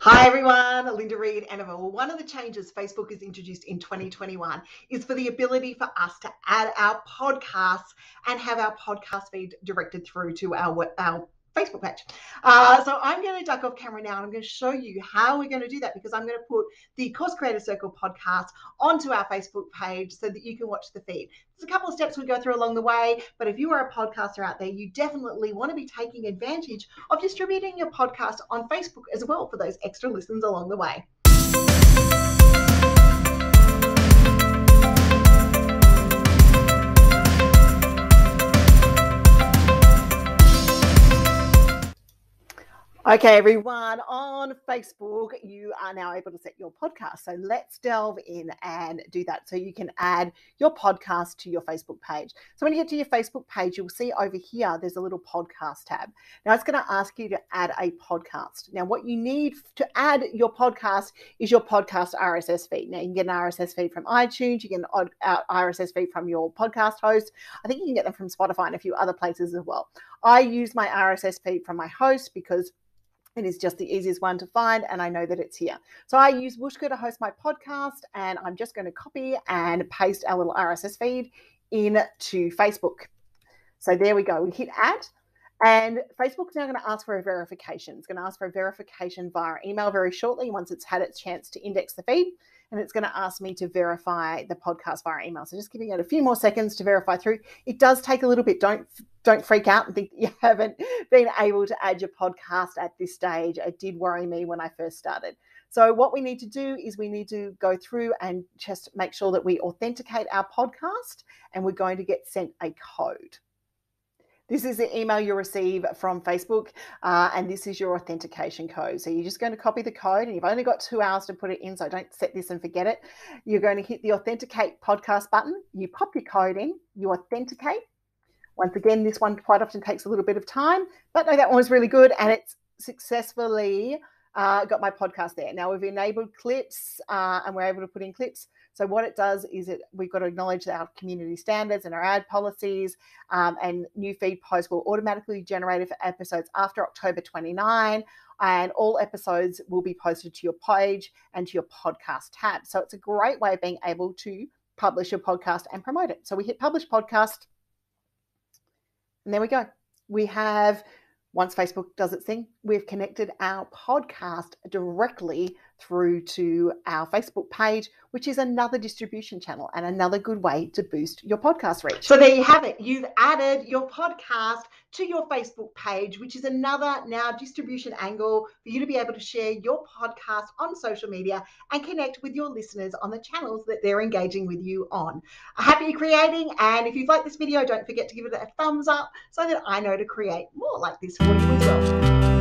Hi everyone, Linda Reed-Enever. Well, one of the changes Facebook has introduced in 2021 is for the ability for us to add our podcasts and have our podcast feed directed through to our Facebook page. So I'm going to duck off camera now and I'm going to show you how we're going to do that, because I'm going to put the Course Creator Circle podcast onto our Facebook page so that you can watch the feed. There's a couple of steps we go through along the way, but if you are a podcaster out there, you definitely want to be taking advantage of distributing your podcast on Facebook as well for those extra listens along the way. Okay, everyone, on Facebook, you are now able to set your podcast. So let's delve in and do that. So you can add your podcast to your Facebook page. So when you get to your Facebook page, you'll see over here, there's a little podcast tab. Now it's going to ask you to add a podcast. Now what you need to add your podcast is your podcast RSS feed. Now you can get an RSS feed from iTunes. You can get an RSS feed from your podcast host. I think you can get them from Spotify and a few other places as well. I use my RSS feed from my host because it is just the easiest one to find, and I know that it's here. So I use Whooshka to host my podcast, and I'm just going to copy and paste our little RSS feed into Facebook. So there we go. We hit add, and Facebook's now going to ask for a verification. It's going to ask for a verification via email very shortly once it's had its chance to index the feed, and it's going to ask me to verify the podcast via email. So just giving it a few more seconds to verify through. It does take a little bit. Don't freak out and think that you haven't been able to add your podcast at this stage. It did worry me when I first started. So what we need to do is we need to go through and just make sure that we authenticate our podcast, and we're going to get sent a code. This is the email you'll receive from Facebook, and this is your authentication code. So you're just going to copy the code, and you've only got 2 hours to put it in, so don't set this and forget it. You're going to hit the authenticate podcast button. You pop your code in, you authenticate. Once again, this one quite often takes a little bit of time, but no, that one was really good, and it's successfully got my podcast there. Now we've enabled clips, and we're able to put in clips. So what it does is we've got to acknowledge our community standards and our ad policies, and new feed posts will automatically generate for episodes after October 29, and all episodes will be posted to your page and to your podcast tab. So it's a great way of being able to publish your podcast and promote it. So we hit publish podcast, and there we go. We have, once Facebook does its thing, we've connected our podcast directly through to our Facebook page, which is another distribution channel and another good way to boost your podcast reach. So there you have it. You've added your podcast to your Facebook page, which is another now distribution angle for you to be able to share your podcast on social media and connect with your listeners on the channels that they're engaging with you on. Happy creating, and if you've liked this video, don't forget to give it a thumbs up so that I know to create more like this for you as well.